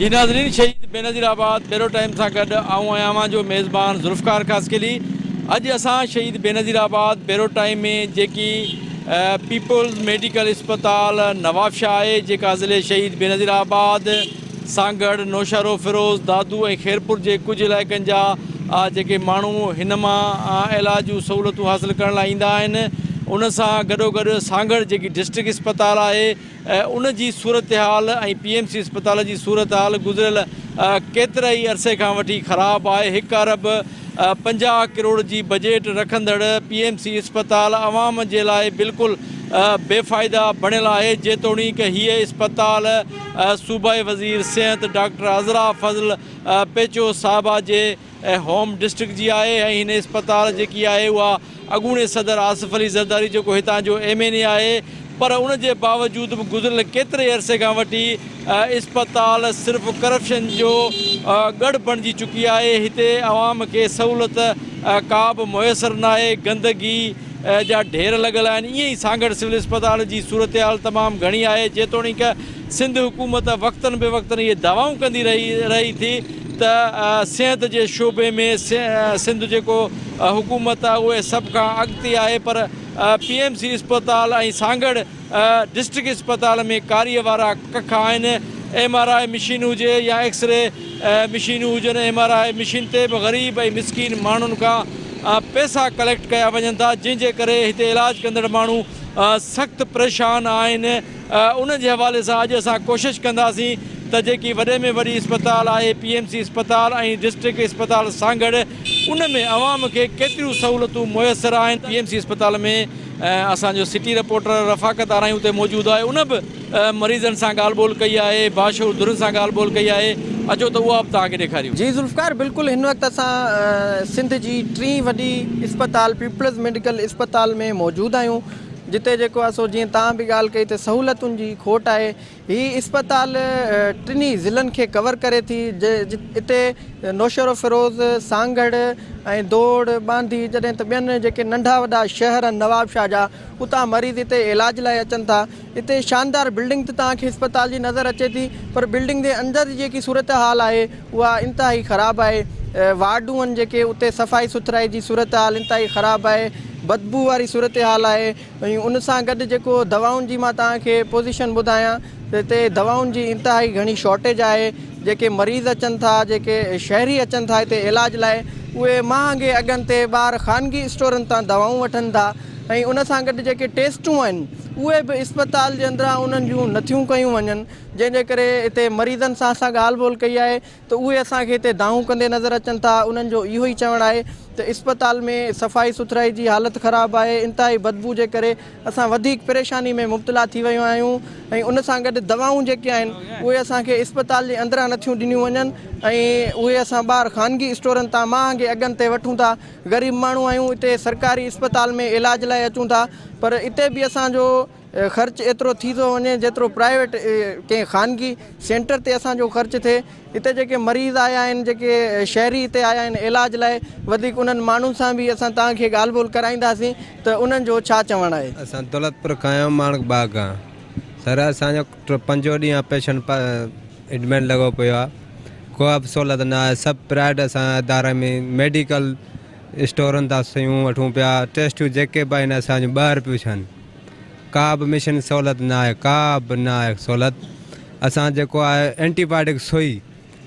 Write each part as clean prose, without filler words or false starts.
जी नाज़रीन, शहीद बेनज़ीराबाद बेरो टाइम सां गॾु आऊं आहियां जो मेज़बान ज़ुल्फ़कार ख़ासकेली। अॼु असां शहीद बेनज़ीराबाद बेरो टाइम में जेकी पीपल्स मेडिकल अस्पताल नवाबशाह आहे, जेका ज़िले शहीद बेनज़ीराबाद सां गॾु नौशहरो फिरोज़ दादू ऐं खैरपुर जे कुझु इलाइक़नि जा जेके माण्हू हिन मां इलाज जूं सहूलियतूं हासिलु करण लाइ ईंदा आहिनि, उन सां गॾोगॾु सागड़ जेकी डिस्ट्रिक्ट अस्पताल आहे उन जी सूरत हाल ऐं PMC अस्पताल जी सूरत हाल गुज़िरियल केतिरे ई अरसे खां वठी ख़राबु आहे। 1 अरब 50 करोड़ जी बजट रखंदड़ PMC अस्पताल आवाम जे लाइ बिल्कुलु बेफ़ाइदा बणियल आहे, जेतोणीकि हीअ अस्पताल सूबाई वज़ीर सिहत डॉक्टर अज़रा फज़ल पेचो साहिबा जे होम डिस्ट्रिक्ट जी आहे ऐं हिन अस्पताल जेकी आहे उहा अॻूणे सदर आसिफ़ अली ज़रदारी जेको हितां जो MNA आहे, पर उन जे बावजूद बि गुज़िरियल केतिरे अरसे खां वठी अस्पताल सिर्फ़ु करप्शन जो गढ़ बणिजी चुकी आहे। हिते आवाम खे सहूलियत का बि मुयसरु न आहे, गंदगी जा ढेर लॻल आहिनि। ईअं ई सागड़ सिविल अस्पताल जी सूरत हाल तमामु घणी आहे, जेतोणीकि सिंध हुकूमत वक़्तनि बे वक़्तनि इहे दावाऊं कंदी रही थी त सिहत जे शोबे में सिंध जेको हुकूमत आहे उहे सभ खां अॻिते आहे, पर PMC अस्पताल ऐं सागड़ डिस्ट्रिक्ट अस्पताल में कारीअ वारा कख आहिनि। MRI मशीन हुजे या एक्सरे मशीनूं हुजनि, MRI मशीन ते बि ग़रीब ऐं मिसकीन माण्हुनि खां पैसा कलेक्ट कया वञनि था, जंहिंजे करे हिते इलाजु कंदड़ माण्हू सख़्तु परेशान आहिनि। उन जे हवाले सां अॼु असां कोशिशि कंदासीं त जेकी वॾे में वॾी अस्पताल आहे PMC अस्पताल ऐं डिस्ट्रिक्ट अस्पताल सागड़, उन में आवाम खे केतिरियूं सहूलियतूं मुयसरु आहिनि। PMC अस्पताल में असांजो सिटी रिपोर्टर रफ़ाक़त आरायूं हुते मौजूदु आहे, उन बि मरीज़नि सां ॻाल्हि ॿोल कई आहे, बाशूर धुरनि सां ॻाल्हि ॿोल कई आहे। अचो त उहा बि तव्हांखे ॾेखारियूं। जी ज़ुल्फ़कार, बिल्कुलु हिन वक़्तु असां सिंध जी टीं वॾी अस्पताल पीपल्स मेडिकल अस्पताल में मौजूदु आहियूं, जिते जेको आहे सो जीअं तव्हां बि ॻाल्हि कई त सहूलियतुनि जी खोट आहे। हीअ अस्पताल टिनी ज़िलनि खे कवर करे थी, हिते नौशहरो फिरोज़ सागड़ ऐं दौड़ बांदी जॾहिं त ॿियनि जेके नंढा वॾा शहर आहिनि नवाबशाह जा, उतां मरीज़ हिते इलाज लाइ अचनि था। हिते शानदार बिल्डिंग त तव्हांखे अस्पताल जी नज़र अचे थी, पर बिल्डिंग जे अंदरि जेकी सूरत हाल आहे उहा इंतिहाई ख़राबु आहे। वार्डूं आहिनि जेके, उते सफ़ाई सुथराई जी सूरत हाल इंतिहाई ख़राबु आहे, बदबू वारी सूरत हाल आहे। ऐं उन सां गॾु जेको दवाउनि जी मां तव्हांखे पोज़ीशन ॿुधायां त हिते दवाउनि जी इंतिहाई घणी शॉर्टेज आहे। जेके मरीज़ अचनि था, जेके शहरी अचनि था हिते इलाज लाइ, उहे महांगे अघनि ते ॿाहिरि ख़ानगी स्टोरनि तां दवाऊं वठनि था। ऐं उन सां गॾु जेके टेस्टूं आहिनि उहे बि अस्पताल जे अंदरां उन्हनि जूं नथियूं कयूं वञनि, जंहिंजे करे हिते मरीज़नि सां असां ॻाल्हि ॿोल कई आहे त उहे असांखे हिते दाऊं कंदे नज़र अचनि था। उन्हनि जो इहो ई चवणु आहे त अस्पताल में सफ़ाई सुथराई जी हालत ख़राबु आहे, इंतिहाई बदबू जे करे असां वधीक परेशानी में मुब्तला थी वियूं आहियूं। ऐं उन सां गॾु दवाऊं जेके आहिनि उहे असांखे अस्पताल जे अंदरां नथियूं ॾिनियूं वञनि, ऐं उहे असां ॿाहिरि ख़ानगी स्टोरनि तां महांगे अघनि ते वठूं था। ग़रीब माण्हू आहियूं, हिते सरकारी अस्पताल में इलाज लाइ अचूं था, पर हिते बि असांजो ख़र्चु एतिरो थी थो वञे जेतिरो प्राइवेट कंहिं ख़ानगी सेंटर ते असांजो ख़र्चु थिए। हिते जेके मरीज़ आया आहिनि, जेके शहरी हिते आया आहिनि इलाज लाइ, वधीक उन्हनि माण्हुनि सां बि असां तव्हांखे ॻाल्हि ॿोल कराईंदासीं त उन्हनि जो छा चवणु आहे। असां दौलतपुर खां आहियूं, माणक बाग आहे सर। असांजो 5 ॾींहं पेशेंट एडमिट लॻो पियो आहे, को बि सहूलियत न आहे। सभु प्राइवेट असां इदारे में मेडिकल स्टोरनि तां शयूं वठूं पिया, टेस्टियूं जेके बि आहिनि असांजूं ॿाहिरि पियूं थियनि, का बि मिशन सहूलियत न आहे, का बि न आहे सहूलियत। असां जेको आहे एंटीबायोटिक सुई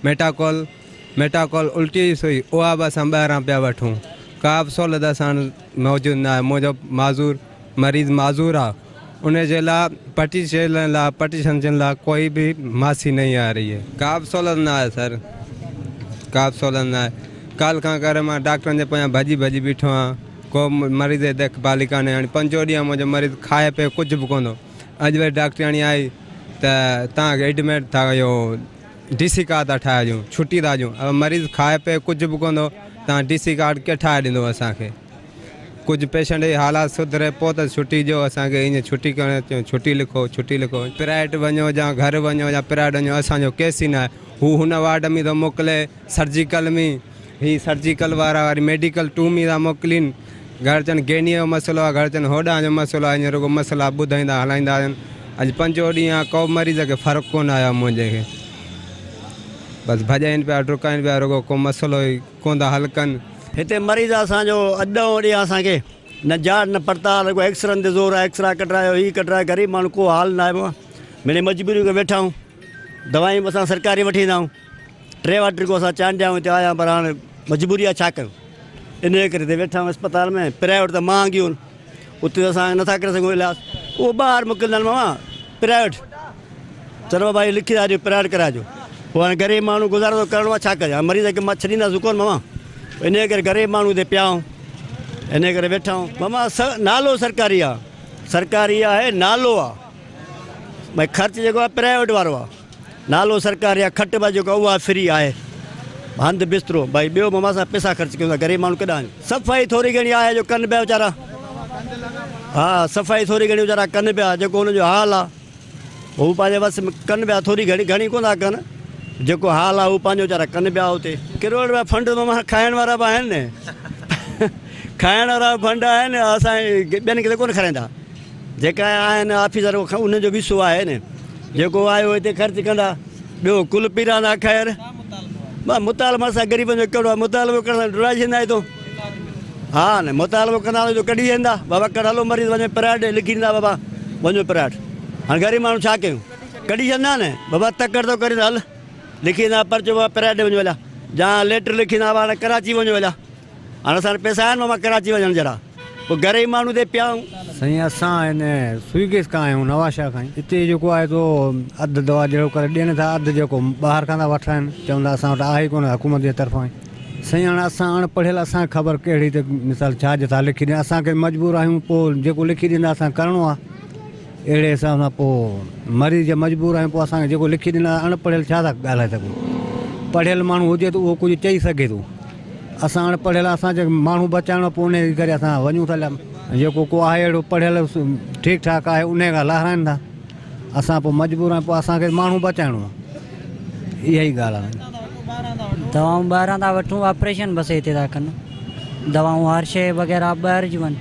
मेटाकोल उल्टी जी सुई, उहा बि असां ॿाहिरां पिया वठूं, का बि सहूलियत असां मौजूदु न आहे। मुंहिंजो मरीज़ माज़ूर आहे, उन जे लाइ पटिशन जे लाइ कोई भी मासी नहीं आ रही है। का बि सहूलियत न आहे सर, का बि सहूलियत न आहे। कल्ह खां करे मां डॉक्टरनि जे पोयां भॼी बीठो आहियां, को मरीज़ जी देखभाल कान्हे। हाणे 5 ॾींहं मुंहिंजो मरीज़ खाए पियो कुझु बि कोन। अॼु वरी डॉक्टराणी आई त तव्हांखे एडमिट था कयो, DC कार्ड था ठाहे ॾियूं, छुटी था ॾियूं। अब मरीज़ खाए पियो कुझु बि कोन, तव्हां DC कार्ड कीअं ठाहे ॾींदो असांखे। कुझु पेशेंट जी हालात सुधरे पोइ त छुटी ॾियो असांखे, ईअं छुटी करणु छुटी लिखो प्राइवेट वञो या घर वञो या प्राइवेट वञो, असांजो केस ई न आहे। हू हुन वार्ड में थो मोकिले सर्जिकल में, ही सर्जिकल वारा वरी मेडिकल 2 में था मोकिलीनि। घर चवनि गेनीअ जो मसइलो आहे, घर चवनि होॾां जो मसइलो आहे, हींअर रुगो मसइला ॿुधाईंदा हलाईंदा आहिनि। अॼु 5 ॾींहं को मरीज़ खे फ़र्क़ु कोन आयो मुंहिंजे खे। बसि भॼनि पिया डुकनि पिया रुगो को मसइलो ई कोन था हल कनि। हिते मरीज़ असांजो अॾो ॾींहुं असांखे न जांच न पड़ताल रुगो एक्सरनि ते ज़ोर आहे, एक्सरा कटरायो हीअ कटरायो, ग़रीब माण्हू को हाल न आहे। मिड़े मजबूरी में वेठा आहियूं, दवायूं असां सरकारी वठी ईंदा आहियूं, 3 वटि को असां चांडिया हिते आया, पर हाणे मजबूरी आहे, छा कयूं। इन करे हिते वेठा आहियूं अस्पताल में। प्राइवेट त महांगियूं आहिनि, उते असां नथा करे सघूं इलाज, उहो ॿाहिरि मोकिलींदा आहिनि मामा प्राइवेट। चलो भाई लिखी था ॾियो प्राइवेट कराइजो, पोइ हाणे ग़रीब माण्हू गुज़ारो थो करिणो आहे, छा कजे। मरीज़ खे मां छॾींदासीं कोन मामा, इन करे ग़रीब माण्हू हिते पिया आहियूं, इन करे वेठा आहियूं मामा। नालो सरकारी आहे, सरकारी आहे, नालो आहे भई, ख़र्च जेको आहे प्राइवेट वारो आहे, नालो सरकारी आहे। खट बि जेको उहा फ्री आहे, हंधि बिस्तरो भई ॿियो मामा असां पैसा ख़र्च कयूं था, ग़रीब माण्हू केॾां। सफ़ाई थोरी घणी आहे जो कनि पिया वीचारा, हा सफ़ाई थोरी घणी वीचारा कनि पिया, जेको हुनजो हाल आहे हू पंहिंजे बसि में कनि पिया, थोरी घणी घणी कोन था कनि, जेको हाल आहे हू पंहिंजो वीचारा कनि पिया। हुते किरोड़ रुपया फंड मां खाइण वारा बि आहिनि न, खाइण वारा फंड आहिनि, असां ॿियनि खे त कोन खाराईंदा, जेका आहिनि ऑफिसर उनजो विसो आहे न, जेको आयो हिते ख़र्चु कंदा, ॿियो कुल पीरंदा ख़ैर। मां मुतालबो असां ग़रीबनि जो कहिड़ो आहे, मुतालबो कंदा डुराए छॾींदा आहियो, हा न मुतालबो कंदा तो कढी वेंदा, बाबा कढ हलो मरीज़ वञे प्राइवेट, लिखी ॾींदा बाबा वञो प्राइवेट। हाणे ग़रीब माण्हू छा कयूं, कढी छॾंदा न बाबा, तकड़ थो करे हल लिखी ॾींदा पर्चो, बाबा प्राइवेट वञो हलिया, जा लेटर लिखी ॾींदा हाणे कराची वञो हलिया। हाणे असां पैसा आहिनि मां कराची वञण जहिड़ा, पोइ ग़रीब माण्हू ते पिया आहियूं। साईं असां हिन स्विगीस खां आहियूं, नवाशाह खां। हिते जेको आहे तो अधु दवा जहिड़ो करे ॾियनि था, अधु जेको ॿाहिरि खां था वठनि, चवंदा असां वटि आहे कोन हुकूमत जे तरफ़ां। साईं हाणे असां अणपढ़ियल, असांखे ख़बर कहिड़ी त मिसाल छा जे था लिखी ॾियनि, असांखे मजबूर आहियूं, पोइ जेको लिखी ॾींदा असां करिणो आहे। अहिड़े हिसाब सां पोइ मरीज़ मजबूर आहियूं, पोइ असांखे जेको लिखी ॾींदा, अणपढ़ियल छा था ॻाल्हाए सघूं। पढ़ियल माण्हू हुजे त उहो कुझु चई सघे थो, असां अणपढ़ियल, असांजे माण्हू बचाइणो, पोइ उन करे असां वञूं था। जेको को आहे अहिड़ो पढ़ियल ठीकु ठाकु आहे, उन खां लहाराइनि था, असां पोइ मजबूर आहियूं, पोइ असांखे माण्हू बचाइणो आहे, इहा ई ॻाल्हि आहे। दवाऊं ॿाहिरां था वठूं, ऑपरेशन बसि हिते था कनि, दवाऊं हर शइ वग़ैरह ॿाहिरि जूं आहिनि,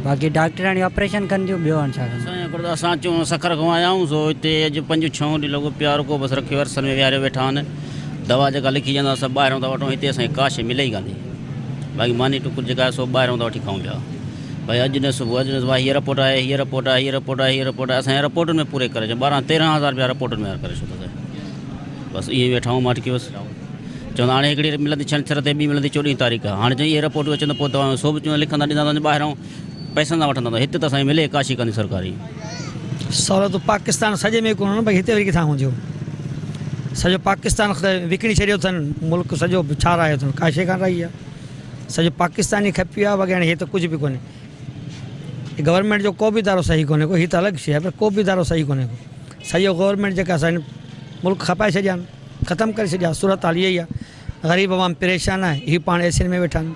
बाक़ी डॉक्टराणी ऑपरेशन कनि थियूं, ॿियो हाणे छा कनि। असां अचूं सखर खां आया आहियूं, सो हिते अॼु 5-6 ॾींहं लॻो प्यार को बसि रखियो अरसन में विहारे वेठा आहिनि। दवा जेका लिखी वेंदा सभु ॿाहिरां था वठूं, हिते असांखे का शइ मिले ई कान्हे, बाक़ी मानी टुकुर जेका आहे सो ॿाहिरां था वठी खाऊं पिया। भाई अॼु न सुबुह, अॼु न सुबुह हीअ रिपोर्ट आहे, हीअ रिपोर्ट आहे, हीअ रिपोर्ट आहे, हीअ रिपोर्ट आहे, असांजे रिपोर्टुनि में पूरे करे 12-13 हज़ार रुपया रिपोर्टुनि में करे छॾियो। बसि ईअं वेठा आहियूं माटकी, बसि चवंदा हाणे हिकिड़ी मिलंदी छंछर ते, ॿी मिलंदी 14 तारीख़। हाणे चई इहे रिपोर्टूं अचनि पोइ दवाऊं सभु चवंदा लिखंदा ॾींदा त ॿाहिरां पैसनि सां वठंदा, हिते त असांखे मिले काशी कान्हे सरकारी सहूलियत। पाकिस्तान सॼे में कोन, भई हिते वरी किथां हुजे, सॼो पाकिस्तान विकिणी छॾियो अथनि, मुल्क सॼो छारायो अथनि, का शइ कान रही आहे, सॼो पाकिस्तान ई खपी आहे वग़ैरह। हे त कुझु बि कोन्हे, गवर्नमेंट जो को बि इदारो सही कोन्हे को, हीअ त अलॻि शइ आहे, पर को बि इदारो सही कोन्हे को। सॼो गवर्नमेंट जेका असांजे मुल्क खपाए छॾिया आहिनि, ख़तमु करे छॾिया। सूरत हाल इहा ई आहे, ग़रीब आवाम परेशान आहे, हीअ पाण एसियुनि में वेठा आहिनि,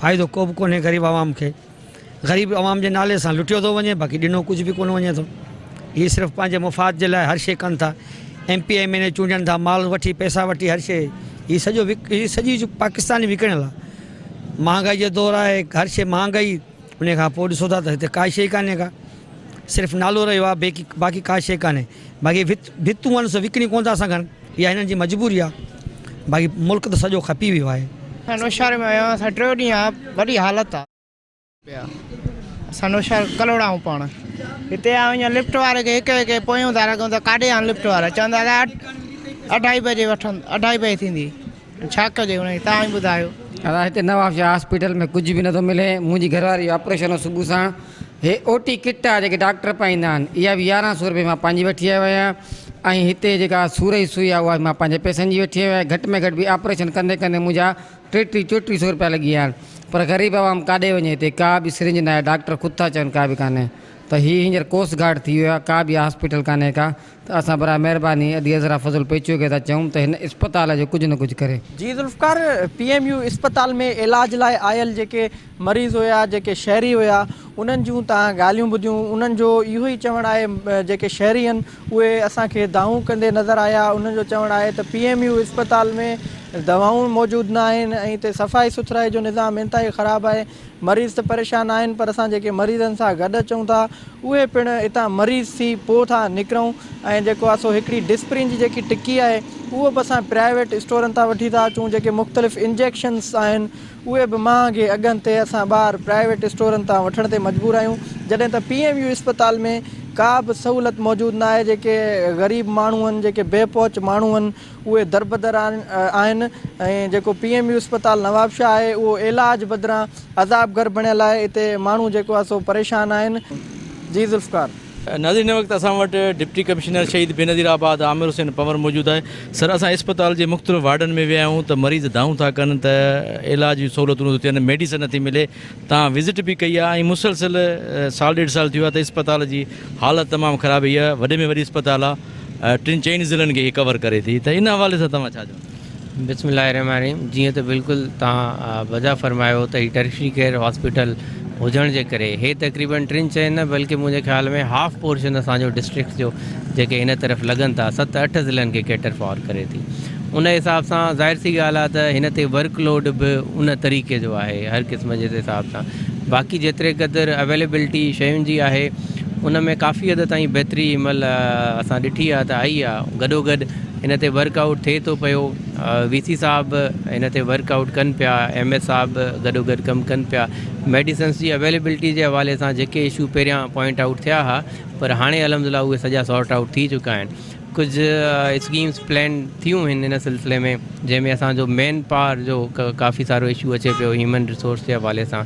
फ़ाइदो को बि कोन्हे ग़रीब आवाम खे। ग़रीब आवाम जे नाले सां लुटियो थो वञे, बाक़ी ॾिनो कुझु बि कोन वञे थो। हीअ सिर्फ़ु पंहिंजे मुफ़ाद जे लाइ हर शइ कनि था, MP MLA चूंडनि था, माल वठी पैसा वठी हर शइ, हीअ सॼो हीअ सॼी पाकिस्तान ई विकिणियल आहे। महांगाई जो दौरु आहे, हर शइ महांगाई, उन खां पोइ ॾिसो था त हिते का शइ कान्हे का, सिर्फ़ु नालो रहियो आहे, बाक़ी का शइ कान्हे। बाक़ी भितूं आहिनि सो विकिणी कोन था सघनि, इहा हिननि जी मजबूरी आहे, बाक़ी मुल्क त सॼो खपी वियो आहे। नौशहर में आहियूं असां, 3 ॾींहं आहे, वॾी हालत आहे असां नौशहर कलोड़ा आहियूं पाण। हिते आहियूं लिफ्ट वारे खे हिकु पोयूं था रखूं त काॾे आहिनि लिफ्ट वारा, चवंदा 2:30 बजे वठनि, 2:30 बजे थींदी, छा कजे हुनजी, तव्हां ई ॿुधायो। दादा हिते नवाबशाह हॉस्पिटल में कुझु बि नथो मिले। मुंहिंजी घरवारी ऑपरेशन सुबुह सां, हे OT किट आहे जेके डॉक्टर पाईंदा आहिनि, इहा बि 1100 रुपए मां पंहिंजी वठी आयो आहियां। ऐं हिते जेका सूरई सुई आहे उहा मां पंहिंजे पैसनि जी वठी आयो आहियां। घटि में घटि बि ऑपरेशन कंदे कंदे मुंहिंजा 33-34 रुपया लॻी विया आहिनि, पर ग़रीब आवाम काॾे वञे, हिते का बि सिरिंज न आहे, डॉक्टर ख़ुदि था चवनि का बि कान्हे। त हींअर कोस्ट गार्ड थी वियो आहे, का बि हॉस्पिटल कान्हे का, त असां बरा महिरबानी अदी हज़रा फज़ल पेचो खे था चऊं त हिन अस्पताल जो कुझु न कुझु करे। जी ज़ुल्फ़कार, PMU अस्पताल में इलाज लाइ आयल जेके मरीज़ हुया, जेके शहरी हुया, उन्हनि जूं तव्हां ॻाल्हियूं ॿुधियूं। उन्हनि जो इहो ई चवणु आहे, जेके शहरी आहिनि उहे असांखे दाऊं कंदे नज़र आया। उन्हनि जो चवणु आहे त PMU अस्पताल में दवाऊं मौजूदु न आहिनि ऐं हिते सफ़ाई सुथराई जो निज़ाम इंतिहाई ख़राबु आहे। मरीज़ त परेशान आहिनि पर असां जेके मरीज़नि सां गॾु अचूं था उहे पिणु हितां मरीज़ थी पोइ था निकिरूं। ऐं जेको आहे सो हिकिड़ी डिस्प्रिन जी जेकी टिकी आहे उहो बि असां प्राइवेट स्टोरनि तां वठी था अचूं। जेके मुख़्तलिफ़ इंजेक्शन्स आहिनि उहे बि महांगे अघनि ते असां ॿाहिरि प्राइवेट स्टोरनि तां वठण ते मजबूर आहियूं, जॾहिं त PMU अस्पताल में का बि सहूलियत मौजूदु न आहे। जेके ग़रीब माण्हू आहिनि, जेके बेपहुच माण्हू आहिनि, उहे दरबदर आहिनि। ऐं जेको PMU अस्पताल नवाबशाह आहे उहो इलाज बदिरां अज़ाबगर बणियल आहे। हिते माण्हू जेको आहे सो परेशान आहिनि। जी ज़ुल्फ़कार। नाज़रीन, वक़्तु असां वटि डिप्टी कमिश्नर शहीद बेनज़ीराबाद आमिर हुसैन पंवर मौजूदु आहे। सर, असां अस्पताल जे मुख़्तलिफ़ वार्डनि में विया आहियूं त मरीज़ दाऊं था कनि त इलाज जी सहूलियतूं नथियूं थियनि, मेडिसन नथी मिले। तव्हां विज़िट बि कई आहे ऐं मुसलसिल साल ॾेढ साल थियो आहे त अस्पताल जी हालत तमामु ख़राबु ई आहे। वॾे में वॾी अस्पताल आहे, 3-4 ज़िलनि खे कवर करे थी, त इन हवाले सां तव्हां छा चओ? बिस्मिल्लाहिर्रहमानिर्रहीम। जीअं त बिल्कुलु तव्हां वजह फरमायो त ही टर्शरी केयर हॉस्पिटल हुजण जे करे हे तक़रीबन 3-4 न बल्कि मुंहिंजे ख़्याल में हाफ पोर्शन असांजो डिस्ट्रिक्ट जो जेके हिन तरफ़ लॻनि था 7-8 ज़िलनि खे कैटर फॉर करे थी। उन हिसाब सां ज़ाहिर सी ॻाल्हि आहे त हिन ते वर्कलोड बि उन तरीक़े जो आहे हर क़िस्म जे हिसाब सां। बाक़ी जेतिरे क़दुरु अवेलेबिलिटी शयुनि जी आहे उन में काफ़ी हद ताईं बहितरी महिल असां ॾिठी आहे त आई आहे। गॾोगॾु हिन ते वर्कआउट थिए थो पियो। VC साहब हिन ते वर्कआउट कनि पिया, MS साहब गॾोगॾु कमु कनि पिया। मेडिसन्स जी अवेलेबिलिटी जे हवाले सां जेके इशू पहिरियां पॉइंट आउट थिया हुआ पर हाणे अलहमदिल्ला उहे सॼा सॉर्ट आउट थी चुका आहिनि। कुझु स्कीम्स प्लान थियूं आहिनि हिन सिलसिले में जंहिंमें असांजो मैन पावर जो काफ़ी सारो इशू अचे पियो ह्यूमन रिसोर्स जे हवाले सां,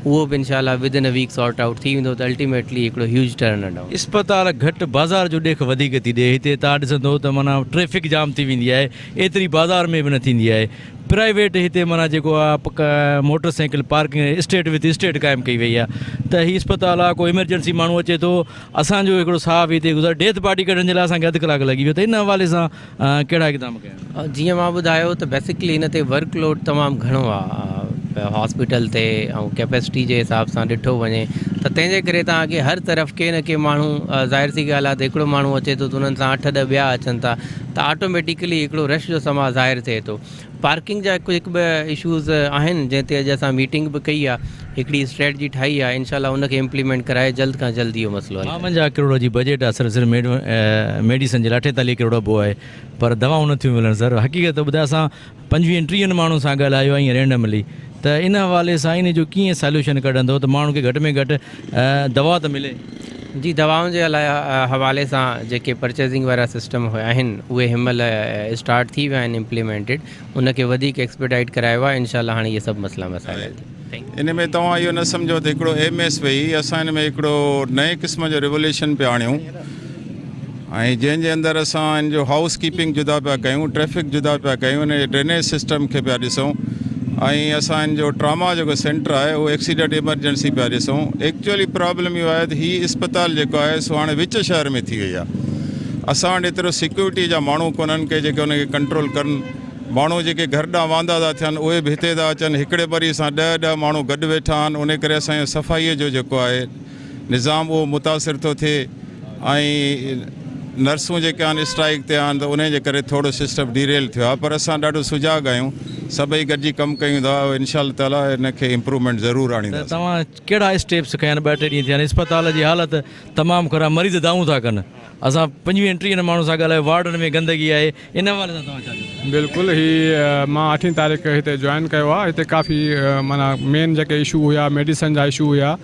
उहो बि इंशाल्लाह within a week sort out थी वेंदो त अल्टीमेटली हिकिड़ो ह्यूज टर्न अराउंड। अस्पताल घटि बाज़ार जो ॾेख वधीक थी ॾिए। हिते तव्हां ॾिसंदो त माना ट्रैफिक जाम थी वेंदी आहे, एतिरी बाज़ार में बि न थींदी आहे। प्राइवेट हिते माना जेको आहे motorcycle parking state with state क़ाइमु कई वई आहे त हीउ अस्पताल आहे। कोई इमरजेंसी माण्हू अचे थो, असांजो हिकिड़ो साहब हिते गुज़र डेथ पार्टी कढण जे लाइ असांखे अधु कलाकु लॻी वियो। त इन हवाले सां कहिड़ा इक़दाम कया? जीअं मां ॿुधायो त बेसिकली हिन ते वर्कलोड तमामु घणो आहे हॉस्पिटल ते ऐं कैपेसिटी जे हिसाब सां ॾिठो वञे त तंहिंजे करे तव्हांखे हर तरफ़ के न के माण्हू ज़ाहिर सी ॻाल्हि आहे त हिकिड़ो माण्हू अचे थो त उन्हनि सां 8-10 ॿिया अचनि था त ऑटोमेटिकली हिकिड़ो रश जो समा ज़ाहिर थिए थो। पार्किंग जा हिकु ॿ इशूज़ आहिनि जंहिं ते अॼु असां मीटिंग बि कई आहे, हिकिड़ी स्ट्रेटजी ठाही आहे, इंशाल्लाह उनखे इम्प्लीमेंट कराए जल्द खां जल्द इहो मसइलो आहे। 52 करोड़ जी बजट आहे सिर्फ़ु मेडिसन जे लाइ। 48 करोड़ बो आहे पर दवाऊं नथियूं मिलनि। सर, हक़ीक़त ॿुधाए असां 25-30 माण्हुनि सां ॻाल्हायो आहे ईअं रेंडमली, त इन हवाले सां इन जो कीअं सॉल्यूशन कढंदो त माण्हू खे घटि में घटि दवा त मिले? जी, दवाउनि जे हवाले सां जेके परचेसिंग वारा सिस्टम आहिनि उहे हिनमहिल स्टार्ट थी विया आहिनि इम्प्लीमेंटेड, उनखे वधीक एक्सपेडाइट करायो आहे। इंशाल्लाह हाणे इहे सभु मसइला मसाइल इन में तव्हां इहो न सम्झो त हिकिड़ो MS वई, असां हिन में हिकिड़ो नए क़िस्म जो रिवोल्यूशन पिया आणियूं ऐं जंहिंजे अंदरि असां हिन जो हाउस कीपिंग जुदा पिया कयूं, ट्रैफिक जुदा पिया कयूं, हिन ड्रेनेज सिस्टम खे पिया ॾिसूं ऐं असां हिन जो ट्रामा जेको सेंटर आहे उहो एक्सीडेंट इमरजेंसी पिया ॾिसूं। एक्चुअली प्रॉब्लम इहो आहे त हीउ अस्पताल जेको आहे सो हाणे विच शहर में थी वई आहे। असां वटि एतिरो सिक्योरिटी जा माण्हू कोन्हनि के जेके हुनखे कंट्रोल कनि। माण्हू जेके घर ॾांहुं वांदा था थियनि उहे बि हिते था अचनि, हिकिड़े बरी सां 10-10 माण्हू गॾु वेठा आहिनि। उन करे असांजो सफ़ाईअ जो जेको आहे निज़ाम उहो मुतासिर थो थिए ऐं नर्सूं जेके आहिनि स्ट्राइक ते आहिनि त उन जे करे थोरो सिस्टम डीरेल थियो आहे। पर असां ॾाढो सुजाॻ आहियूं, सभई गॾिजी कमु कयूं था, इंशाअल्लाह ताला हिनखे इम्प्रूवमेंट ज़रूरु आणींदासीं। तव्हां कहिड़ा स्टेप्स कया आहिनि? 2-3 ॾींहं थिया आहिनि, अस्पताल जी हालत तमामु ख़राबु, मरीज़ दाऊं था कनि। असां 25-30 माण्हू सां ॻाल्हायो, वार्डनि में गंदगी आहे, इन हवाले सां तव्हां छा चओ? बिल्कुलु, ही मां 8 तारीख़ हिते जॉइन कयो आहे। हिते काफ़ी माना मेन जेके इशू हुया मेडिसन जा इशू हुया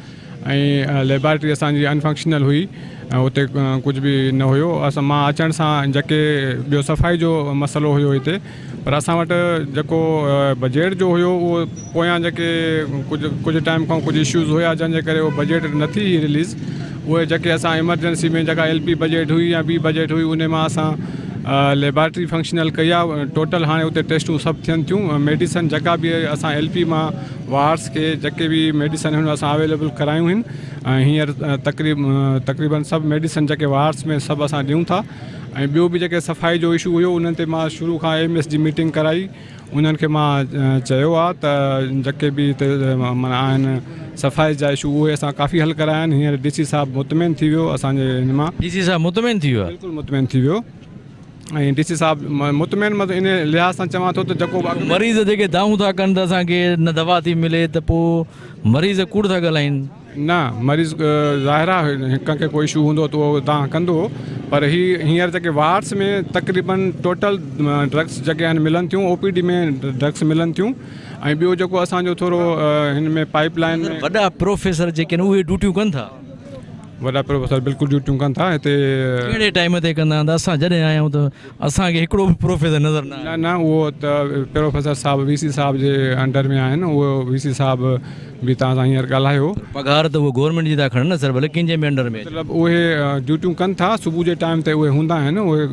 ऐं लेबॉरेटरी असांजी अनफंक्शनल हुई, हुते कुझु बि न हुयो। मां अचण सां जेके ॿियो सफ़ाई जो मसइलो हुयो हिते, पर असां वटि जेको बजट जो हुयो उहो पोयां जेके कुझु टाइम खां कुझु इशूज़ हुया जंहिंजे करे उहो बजट न थी रिलीज़। उहे जेके असां इमरजेंसी में जेका LP बजट हुई या ॿी बजट हुई उन मां असां लेबॉरेटरी फंक्शनल कई आहे। टोटल हाणे उते टेस्टूं सभु थियनि थियूं। मेडिसन जेका बि असां LP मां वार्ड्स खे जेके बि मेडिसन आहिनि असां अवेलेबल करायूं आहिनि ऐं हींअर तक़रीबन सभु मेडिसन जेके वार्ड्स में सभु असां ॾियूं था। ऐं ॿियो बि जेके सफ़ाई जो इशू हुयो उन्हनि ते मां शुरू खां MS जी मीटिंग कराई, उन्हनि खे मां चयो आहे त जेके बि हिते माना आहिनि सफ़ाई जा इशू उहे असां काफ़ी हल कराया आहिनि। हींअर DC साहब मुतमिन थी वियो असांजे हिन मां। DC साहब मुतमिन थी वियो? बिल्कुलु मुतमिन थी वियो ऐं DC साहब मुतमिन मतिलबु इन लिहाज़ सां चवां थो त जेको मरीज़ जेके दाऊं था कनि त असांखे न दवा थी मिले त पोइ मरीज़ कूड़ था ॻाल्हाइनि। न मरीज़ ज़ाहिर आहे कंहिंखे कोई इशू हूंदो त उहो तव्हां कंदो, पर हींअर जेके वार्ड्स में तक़रीबन टोटल ड्रग्स जेके आहिनि मिलनि थियूं, OPD में ड्रग्स मिलनि थियूं। ऐं ॿियो जेको असांजो थोरो हिन में पाइपलाइन में वॾा प्रोफेसर जेके आहिनि उहे ड्यूटियूं कनि था। वॾा प्रोफेसर बिल्कुलु ड्यूटियूं कनि था हिते। कहिड़े टाइम ते कंदा आहिनि? असां जॾहिं आया आहियूं त असांखे हिकिड़ो बि प्रोफेसर नज़र न आयो। न उहो त प्रोफेसर साहब VC साहब जे अंडर में आहिनि, उहो VC साहब बि तव्हां सां हींअर ॻाल्हायो। पघार त उहो गवर्नमेंट जी था खणनि न सर, भले कंहिंजे बि अंडर में। मतिलबु उहे ड्यूटियूं कनि था, सुबुह जे टाइम ते उहे हूंदा आहिनि। उहे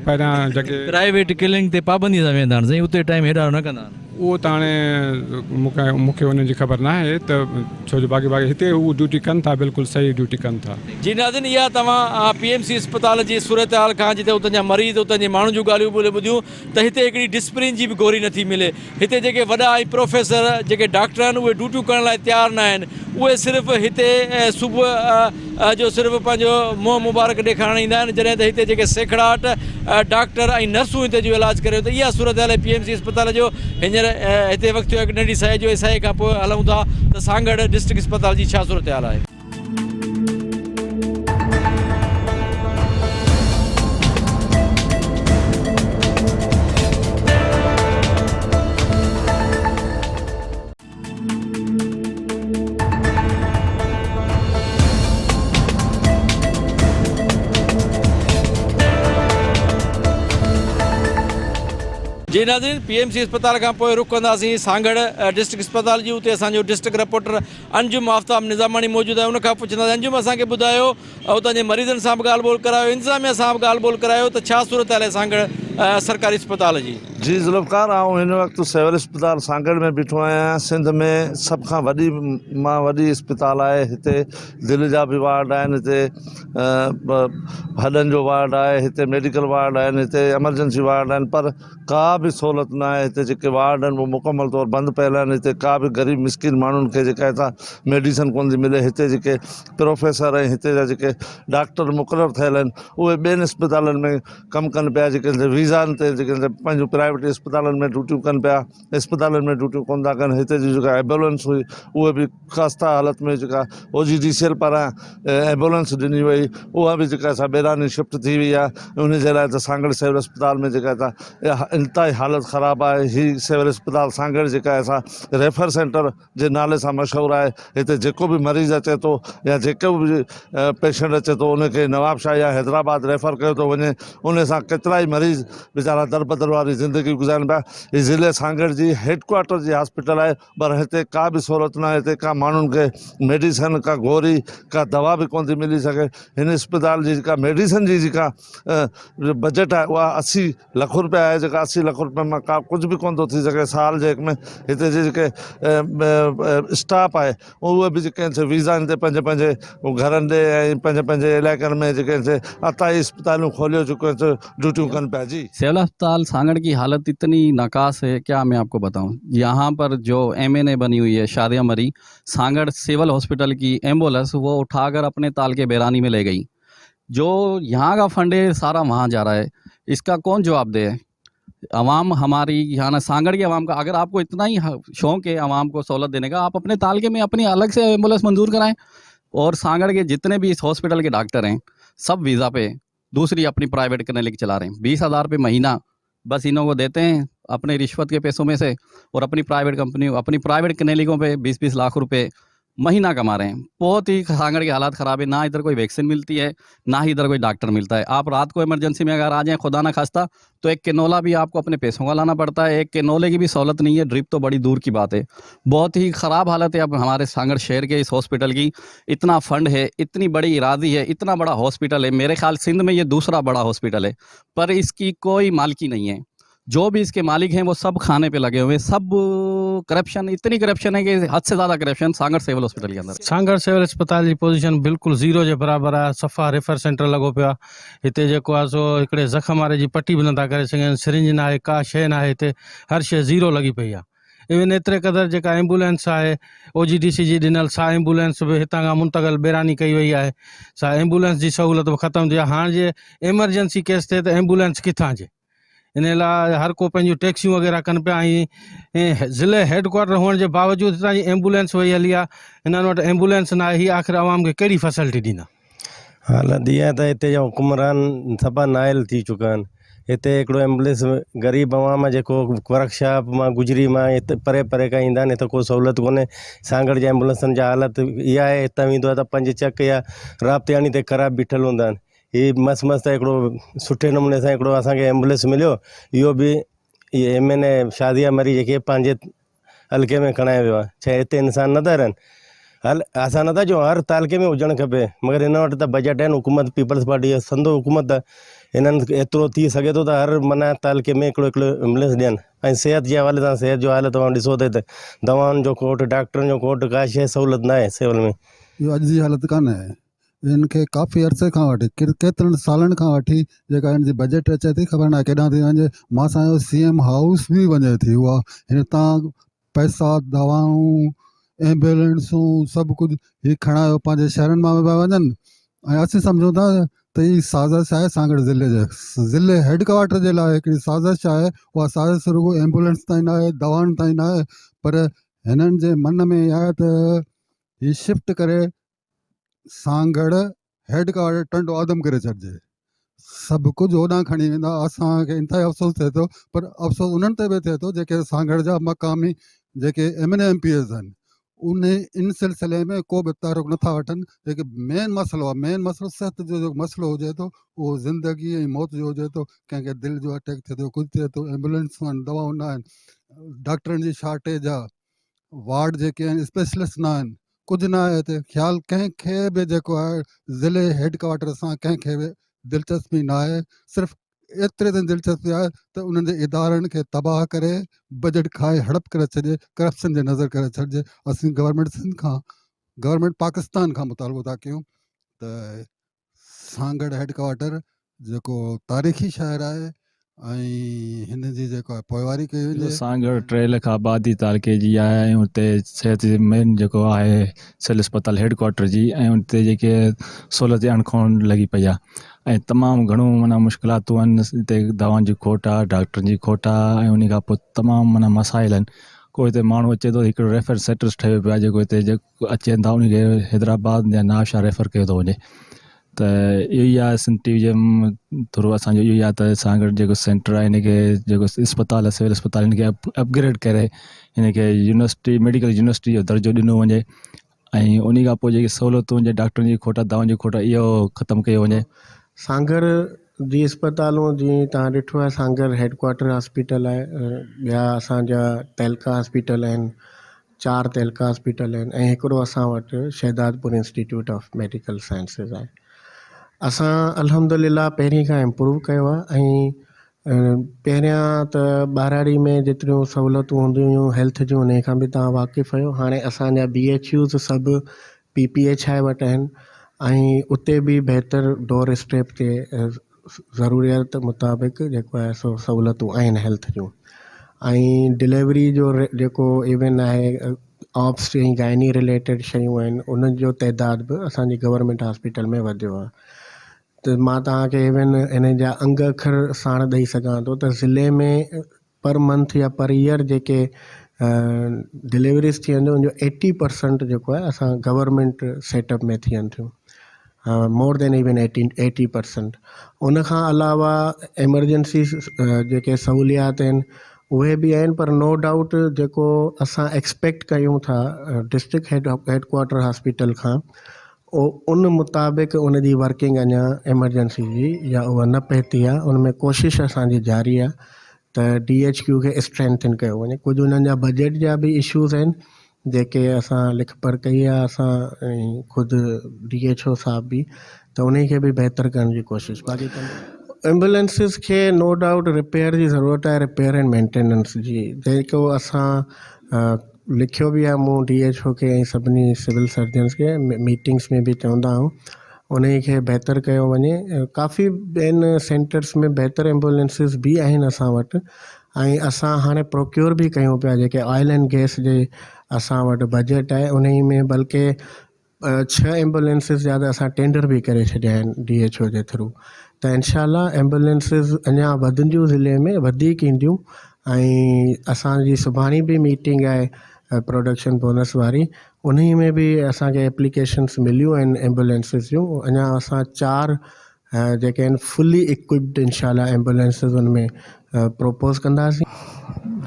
पहिरियां जेके प्राइवेट क्लिनिक ते पाबंदी सां वेंदा आहिनि साईं, उते टाइम हेॾा न कंदा आहिनि। उहो त हाणे मूंखे उन जी ख़बर न आहे त छो जो बाक़ी हिते उहो ड्यूटी कनि था, बिल्कुलु सही ड्यूटी कनि था। जी नाज़रीन, इहा तव्हां PMC अस्पताल जी सूरत हाल खां, जिते उतां जा मरीज़ उतां जे माण्हुनि जूं ॻाल्हियूं ॿोले ॿुधियूं त हिते हिकिड़ी डिसिप्लिन जी बि गोरी नथी मिले। हिते जेके वॾा ऐं प्रोफेसर जेके डॉक्टर आहिनि उहे ड्यूटियूं करण लाइ तयारु न आहिनि। उहे सिर्फ़ु हिते सुबुह जो सिर्फ़ु पंहिंजो मुंहुं मुबारक ॾेखारण ईंदा आहिनि, जॾहिं त हिते जेके सैकड़ाट डॉक्टर ऐं नर्सूं हिते जो इलाजु करे। त इहा सूरत हाल आहे PMC अस्पताल जो। हींअर हिते वक़्तु हिकु नंढी साए जो साए खां पोइ हलूं था त सांगड़ डिस्ट्रिक्ट अस्पताल जी छा सूरत हाल आहे। जी नाज़रीन, PMC अस्पताल खां पोइ रुख कंदासीं सांगड़ डिस्ट्रिक्ट अस्पताल जी। उते असांजो डिस्ट्रिक्ट रिपोर्टर अंजुम आफ्ताब निज़ामानी मौजूदु आहे। उनखां पुछंदासीं, अंजुम असांखे ॿुधायो, उतां जे मरीज़नि सां बि ॻाल्हि ॿोल करायो, इंतिज़ामिया सां बि ॻाल्हि ॿोल करायो त छा सूरत हाल आहे सांगड़ सरकारी अस्पताल जी। जी ज़ुल्फ़कार, आउं हिन वक़्तु सिविल अस्पताल सांगड़ में बीठो आहियां। सिंध में सभ खां वॾी अस्पताल आहे। हिते दिलि जा बि वार्ड आहिनि, हिते हॾनि जो वार्ड आहे, हिते मेडिकल वार्ड आहिनि, हिते एमरजेंसी वार्ड आहिनि, पर का बि सहूलियत न आहे। हिते जेके वार्ड आहिनि उहे मुकमल तौरु बंदि पियल आहिनि। हिते का बि ग़रीब मिसकिन माण्हुनि खे जेका हितां मेडिसन कोन थी मिले। हिते जेके प्रोफेसर ऐं हिते जा जेके डॉक्टर मुक़ररु थियल आहिनि उहे ॿियनि अस्पतालनि में कमु कनि पिया, जेके वीज़ानि ते जेके पंहिंजूं प्राइवेट अस्पतालनि में ड्यूटियूं कनि पिया, अस्पतालनि में ड्यूटियूं कोन था कनि। हिते जी जेका एम्बुलेंस हुई उहे बि ख़स्ता हालत में, जेका OGDCL पारां एम्बुलेंस ॾिनी वई, उहा बि जेका असां ॿेरानी शिफ्ट थी वई आहे। उन जे लाइ त सांगड़ सिविल अस्पताल में जेका इंतिहाई हालत ख़राबु आहे। हीअ सिविल अस्पताल सांगड़ जेका असां रेफर सेंटर जे नाले सां मशहूरु आहे। हिते जेको बि मरीज़ अचे थो या जेको बि पेशेंट अचे थो उनखे नवाबशाह या हैदराबाद रेफर कयो थो वञे। उन सां केतिरा ई मरीज़ वीचारा दरबदर वारी ज़िंदगी गुज़ारनि पिया। हीअ ज़िले सांगड़ जी हेडक्वार्टर जी हॉस्पिटल आहे, पर हिते का बि सहूलियत न आहे। हिते का माण्हुनि खे मेडिसन, का गोरी, का दवा बि कोन थी मिली सघे। हिन अस्पताल जी जेका मेडिसन जी जेका बजट आहे उहा 80 लख रुपया आहे। जेका 80 लख रुपये में का कुझु बि कोन थो थी सघे साल जे में। हिते जे जेके स्टाफ आहे उहे बि जेके वीज़ानि ते पंहिंजे घरनि ॾे ऐं पंहिंजे इलाइक़नि में जेके अताई अस्पतालूं खोलियो चुकियूं आहिनि, ड्यूटियूं कनि पिया। जी, सिविल अस्पताल सांगड़ की हालत इतनी नाकास है, क्या मैं आपको बताऊं। यहाँ पर जो MNA बनी हुई है शादिया मरी, सांगड़ सिविल हॉस्पिटल की एम्बुलेंस वो उठाकर अपने ताल के बैरानी में ले गई। जो यहाँ का फंड है सारा वहाँ जा रहा है, इसका कौन जवाब दे। अवाम हमारी यहाँ सांगड़ की अवाम का, अगर आपको इतना ही शौक है अवाम को सहूलत देने का, आप अपने तालके में अपनी अलग से एम्बुलेंस मंजूर कराएं। और सांगड़ के जितने भी इस हॉस्पिटल के डॉक्टर हैं सब वीज़ा पे दूसरी अपनी प्राइवेट क्लिनिक चला रहे हैं। 20,000 रुपये महीना बस इन्हों को देते हैं अपने रिश्वत के पैसों में से, और अपनी प्राइवेट क्लिनिकों पे 20-20 लाख रुपए महीना कमा रहे हैं। बहुत ही सांगड़ की हालत ख़राब है। ना इधर कोई वैक्सीन मिलती है, ना ही इधर कोई डॉक्टर मिलता है। आप रात को इमरजेंसी में अगर आ जाएं खुदा ना खास्ता, तो एक कैनोला भी आपको अपने पैसों का लाना पड़ता है। एक कैनोले की भी सहूलत नहीं है, ड्रिप तो बड़ी दूर की बात है। बहुत ही ख़राब हालत है अब हमारे सांगड़ शहर के इस हॉस्पिटल की। इतना फंड है, इतनी बड़ी इरादी है, इतना बड़ा हॉस्पिटल है। मेरे ख्याल सिंध में ये दूसरा बड़ा हॉस्पिटल है, पर इसकी कोई मालिकी नहीं है। जो भी इसके मालिक हैं वो सब खाने पे लगे हुए हैं। सब करप्शन, इतनी करप्शन है कि हद से ज़्यादा करप्शन सांगड़ सिविल हॉस्पिटल के अंदर। सांगड़ सिविल अस्पताल जी पोजीशन बिल्कुलु ज़ीरो जे बराबरि आहे। सफ़ा रेफर सेंटर लॻो पियो आहे। हिते जेको आहे सो हिकिड़े ज़ख़म वारे जी पटी बि नथा करे सघनि, सिरिंज न आहे, का शइ न आहे। हिते हर शइ ज़ीरो लॻी पई आहे। इवन एतिरे क़दुरु जेका एम्बुलेंस आहे OGDC जी ॾिनल सा एम्बुलेंस बि हितां खां मुंतक़िल बेरानी कई वई आहे। सा एम्बुलेंस जी सहूलियत बि ख़तमु थी आहे। हाणे जे एमरजेंसी केस थिए त एम्बुलेंस किथां अचे, इन लाइ हर को पंहिंजूं टैक्सियूं वग़ैरह कनि पिया। ऐं ज़िले हेडक्वार्टर हुअण जे बावजूदि हितां जी एम्बुलेंस वई हली आहे। हिननि वटि एम्बुलेंस न आहे, हीअ आख़िर आवाम खे कहिड़ी फैसिलिटी ॾींदा? हालत इहा त हिते जा हुकुमरान सफ़ा नाइल थी चुका आहिनि। हिते हिकिड़ो एम्बुलेंस ग़रीब आवाम जेको वर्कशॉप मां गुजरी मां हिते परे परे खां ईंदा आहिनि, हिते को सहूलियत कोन्हे। सांगड़ जे एम्बुलेंसनि जा हालत इहा आहे, हितां वेंदो आहे त 5 चक या राब्तियानी ते ख़राब बीठल हूंदा आहिनि। हीअ मस्त त हिकिड़ो सुठे नमूने सां हिकिड़ो असांखे एम्बुलेंस मिलियो, इहो बि इहे MNA शादिया मरी जेके पंहिंजे हल्के में खणाए वियो आहे। छा हिते इंसान नथा रहनि? हल असां नथा चऊं हर तालुके में हुजणु खपे, मगर हिन वटि त बजट आहिनि। हुकूमत पीपल्स पार्टी आहे, संदो हुकूमत आहे, हिननि एतिरो थी सघे थो त हर माना तालुके में हिकिड़ो हिकिड़ो एम्बुलेंस ॾियनि। ऐं सिहत जे हवाले सां, सिहत जो हाल तव्हां ॾिसो त हिते दवाउनि जो खोट, डॉक्टरनि जो खोट, का शइ सहूलियत न आहे सिविल में। इहो अॼु जी हालत कान आहे। हिन खे काफ़ी अरसे खां वठी केतिरनि सालनि खां वठी जेका हिन जी बजट अचे थी, ख़बर न आहे केॾां थी वञे। मां असांजो CM हाउस बि वञे थी, उहा हिन तां पैसा, दवाऊं, एम्बुलेंसूं सभु कुझु हीअ खणायो पंहिंजे शहरनि मां पिया वञनि। ऐं असीं सम्झूं था त हीअ साज़िश आहे सांगड़ ज़िले हेडक्वार्टर जे लाइ हिकिड़ी साज़िश आहे। उहा साज़िश रुॻो एम्बुलेंस ताईं न आहे, दवाउनि ताईं न आहे, पर हिननि जे मन में आहे त हीअ शिफ्ट करे सांगड़ हेडक्वार्टर टंडो आदम करे छॾिजे, सभु कुझु होॾां खणी वेंदा। असांखे इंतिहाई अफ़सोस थिए थो, पर अफ़सोस उन्हनि ते बि थिए थो जेके सांगड़ जा मक़ामी जेके MNA MPs आहिनि। इन सिलसिले में को बि तारुक नथा वठनि। जेके मेन मसइलो आहे, मेन मसइलो सिहत जो जेको मसइलो हुजे थो, उहो ज़िंदगी ऐं मौत जो हुजे थो। कंहिंखे दिलि जो अटैक थिए थो, कुझु थिए थो, एम्बुलेंसूं आहिनि, दवाऊं न आहिनि, डॉक्टरनि जी शार्टेज आहे, वार्ड जेके आहिनि स्पेशलिस्ट न आहिनि, कुझु न आहे हिते। ख़्यालु कंहिंखे बि जेको आहे ज़िले हेडक्वार्टर सां कंहिंखे बि दिलचस्पी न आहे। सिर्फ़ु एतिरे ताईं दिलचस्पी आहे त उन्हनि जे इदारनि खे तबाह करे, बजट खाए हड़प करे छॾे, करप्शन जे नज़र करे छॾिजे। असीं गवर्नमेंट सिंध खां, गवर्नमेंट पाकिस्तान खां मुतालबो था कयूं त सांगड़ हेडक्वार्टर जेको तारीख़ी शहर आहे ऐं हिन जी जेको आहे पोइवारी कई वञे। सांगड़ 3 लख आबादी तालुके जी आहे ऐं हुते सिहत जी मेन जेको आहे सिविल अस्पताल हेडक्वार्टर जी, ऐं हुते जेके सहूलियत अणखोन लॻी पई आहे ऐं तमामु घणो माना मुश्किलातूं आहिनि। हिते दवाउनि जी खोट आहे, डॉक्टरनि जी खोट आहे, ऐं उन खां पोइ तमामु माना मसाइल आहिनि। को हिते माण्हू अचे थो, हिकिड़ो रेफर सेंटर्स ठहियो पियो आहे जेको हिते जेको अचनि था उनखे हैदराबाद या नाशा रेफर कयो थो वञे। त इहो ई आहे सिंध TV जे थ्रू असांजो इहो ई आहे त सांगड़ जेको सेंटर आहे हिनखे जेको अस्पताल आहे सिविल अस्पताल हिनखे अपग्रेड करे हिनखे यूनिवर्सिटी, मेडिकल यूनिवर्सिटी जो दर्जो ॾिनो वञे ऐं उन खां पोइ जेकी सहूलियतूं हुजे, डॉक्टरनि जी खोट, दवाउनि जी खोट, इहो ख़तमु कयो वञे। सांगड़ जी अस्पतालूं जीअं तव्हां ॾिठो आहे, सांगड़ हेडक्वार्टर हॉस्पिटल आहे, ॿिया असांजा तहलका हॉस्पिटल आहिनि, 4 तहलका हॉस्पिटल आहिनि ऐं हिकिड़ो असां वटि Shahdadpur institute of medical sciences आहे। असां अल्हम्दुलिल्लाह पहिरीं खां इम्प्रूव कयो आहे ऐं पहिरियां त ॿाराड़ी में जेतिरियूं सहूलियतूं हूंदियूं हुयूं हेल्थ जूं, उन खां बि तव्हां वाक़िफ़ु आहियो। हाणे असांजा BHUs सभु PPH वटि आहिनि ऐं उते बि बहितर डोर स्टेप ते ज़रूरियत मुताबिक़ जेको आहे सो सहूलियतूं आहिनि हेल्थ जूं। ऐं डिलीवरी जो जेको इवन आहे, ऑप्स ऐं गाइनी रिलेटेड शयूं आहिनि, उन्हनि जो तइदाद बि असांजी गवर्नमेंट हॉस्पिटल में वधियो आहे। त मां तव्हांखे इवन इन जा अंग अखर साण ॾेई सघां थो त ज़िले में पर मंथ या पर ईयर जेके डिलीवरीज़ थियनि थियूं, उनजो 80% जेको आहे असां गवर्नमेंट सेटअप में थियनि थियूं, मोर देन इवन 80%। उन खां अलावा एमरजेंसी जेके सहूलियात आहिनि उहे बि आहिनि, पर नो डाउट जेको असां एक्सपेक्ट कयूं था डिस्ट्रिक्ट हेडक्वार्टर हॉस्पिटल खां, उन मुताबिक़ उन जी वर्किंग अञा एमरजेंसी जी या उहा न पहुती आहे। उन में कोशिशि असांजी जारी आहे त DHQ खे स्ट्रेंथन कयो वञे। कुझु उन्हनि जा बजट जा बि इशूज़ आहिनि जेके असां लिख पढ़ कई आहे, असां ऐं ख़ुदि DHO साहब बि, त उन खे बि बहितर करण जी कोशिशि। बाक़ी एम्बुलेंसिस खे नो डाउट रिपेयर जी ज़रूरत आहे, रिपेयर एंड मेंटेनेंस जी, जेको असां लिखियो बि आहे मूं DHO खे ऐं सभिनी सिविल सर्जन्स खे मीटिंग्स में बि चवंदा आहियूं उन खे बहितर कयो वञे। काफ़ी ॿियनि सेंटर्स में बहितर एम्बुलेंसिस बि आहिनि असां वटि, ऐं असां हाणे प्रोक्योर बि कयूं पिया जेके ऑयल एंड गैस जे असां वटि बजट आहे उन ई में बल्कि 6 एम्बुलेंसिस जा त असां टेंडर बि करे छॾिया आहिनि DHO जे थ्रू। त इनशाला एम्बुलेंसिस अञा वधंदियूं ज़िले में वधीक ईंदियूं। ऐं असांजी सुभाणे बि मीटिंग आहे प्रोडक्शन बोनस वारी, उन में बि असांखे एप्लीकेशन्स मिलियूं आहिनि एम्बुलेंसिस जूं। अञा असां 4 जेके आहिनि फुली इक्विप्ड इनशाला एम्बुलेंसिस उन में प्रोपोज़ कंदासीं।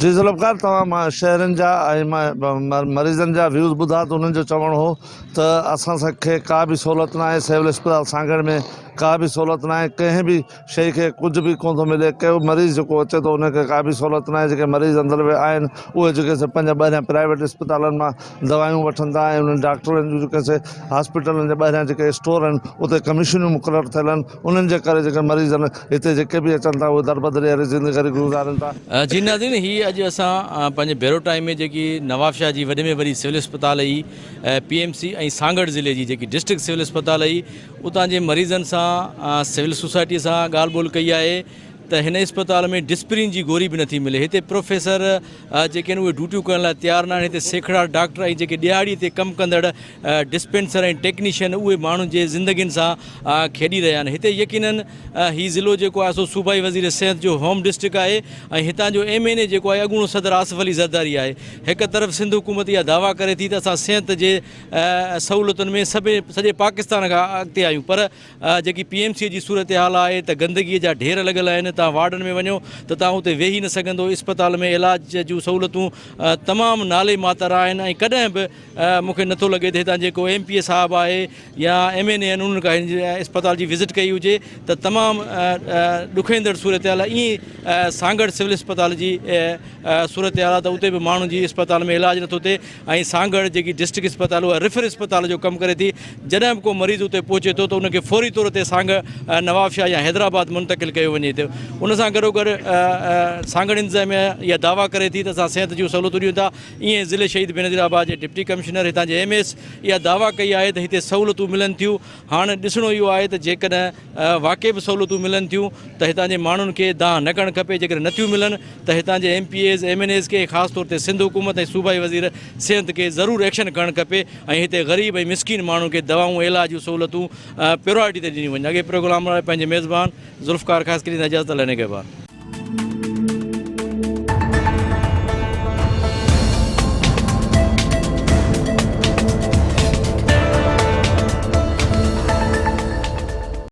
जी ज़ुल्फ़कार, तव्हां मां शहरनि जा ऐं मां मरीज़नि जा व्यूज़ ॿुधा त उन्हनि जो चवणु हो त असांखे का बि सहूलियत न आहे सिविल अस्पताल सागर में, का बि सहूलियत न आहे, कंहिं बि शइ खे कुझु बि कोन थो मिले। को मरीज़ जेको अचे थो उनखे का बि सहूलियत न आहे। जेके मरीज़ अंदरि में आहिनि उहे जेके से 5 ॿाहिरियां प्राइवेट अस्पतालनि मां दवायूं वठनि था ऐं उन्हनि डॉक्टरनि जूं जेके से हॉस्पिटलनि जे ॿाहिरियां जेके स्टोर आहिनि उते कमीशनूं मुक़ररु थियल आहिनि। उन्हनि जे करे जेके मरीज़ आहिनि हिते जेके बि अचनि था उहे दरबदरी वारी ज़िंदगी गुज़ारनि था। जी नाज़रीन, ही अॼु असां पंहिंजे बेरोटाई में जेकी नवाबशाह जी वॾे में वॾी सिविल अस्पताल हुई, PMC ऐं सांगड़ ज़िले जी जेकी डिस्ट्रिक्ट सिविल अस्पताल हुई, उतां जे मरीज़नि सां सिविल सोसाइटी सां ॻाल्हि ॿोल कई आहे त हिन अस्पताल में डिस्प्रिन जी गोरी बि नथी मिले। हिते प्रोफेसर जेके आहिनि उहे ड्यूटियूं करण लाइ तयारु न आहिनि। हिते सैकड़ा डॉक्टर ऐं जेके ॾियाड़ी ते कमु कंदड़ डिस्पेंसर ऐं टेक्नीशियन उहे माण्हुनि जे ज़िंदगियुनि सां खेॾी रहिया आहिनि। हिते यकीनन हीउ ज़िलो जेको आहे सो सूबाई वज़ीर सिहत जो होम डिस्ट्रिक्ट आहे ऐं हितां जो MNA जेको आहे अॻूणो सदर आसिफ अली ज़रदारी आहे। हिकु तरफ़ सिंध हुकूमत इहा दावा करे थी त असां सिहत जे सहूलियतुनि में सॼे पाकिस्तान खां अॻिते आहियूं, पर जेकी PMC जी सूरत हाल आहे त गंदगीअ जा ढेर लॻल आहिनि। तव्हां वार्डनि में वञो त तव्हां उते वेही न सघंदो। अस्पताल में इलाज जूं सहूलियतूं तमामु नाले मातर आहिनि ऐं कॾहिं बि मूंखे नथो लॻे त हितां जेको MPA साहिबु आहे या MNA आहिनि उन्हनि खां अस्पताल जी विज़िट कई हुजे त तमामु ॾुखंदड़ सूरत हाल आहे। ईअं सांगड़ सिविल अस्पताल जी सूरत हाल आहे त उते बि माण्हुनि जी अस्पताल में इलाजु नथो थिए ऐं सांगड़ जेकी डिस्ट्रिक्ट अस्पताल उहा रिफर अस्पताल जो कमु करे थी। जॾहिं बि को मरीज़ उते पहुचे थो त उनखे फौरी तौर ते नवाबशाह या हैदराबाद मुंतकिल कयो वञे थो। उन सां गॾोगॾु सांगड़ इंतज़ामिया इहा दावा करे थी त असां सिहत जूं सहूलियतूं ॾियूं था। ईअं ज़िले शहीद बेनज़ीराबाद जे डिप्टी कमिश्नर हितां जे MS इहा दावा कई आहे त हिते सहूलियतूं मिलनि थियूं। हाणे ॾिसणो इहो आहे त जेकॾहिं वाक़ई बि सहूलियतूं मिलनि थियूं त हितां जे माण्हुनि खे दांह न करणु खपे। जेकर नथियूं मिलनि त हितां जे MPAs MNAs खे ख़ासि तौर ते सिंध हुकूमत ऐं सूबाई वज़ीर सिहत खे ज़रूरु एक्शन करणु खपे ऐं हिते ग़रीब ऐं मिसकिन माण्हुनि खे दवाऊं इलाज जूं सहूलियतूं प्रायोरिटी ते ॾिनियूं वञनि। अॻे प्रोग्राम लाइ पंहिंजे मेज़बान ज़ुल्फ़कार ख़ासि करे इजाज़त लेने के बाद।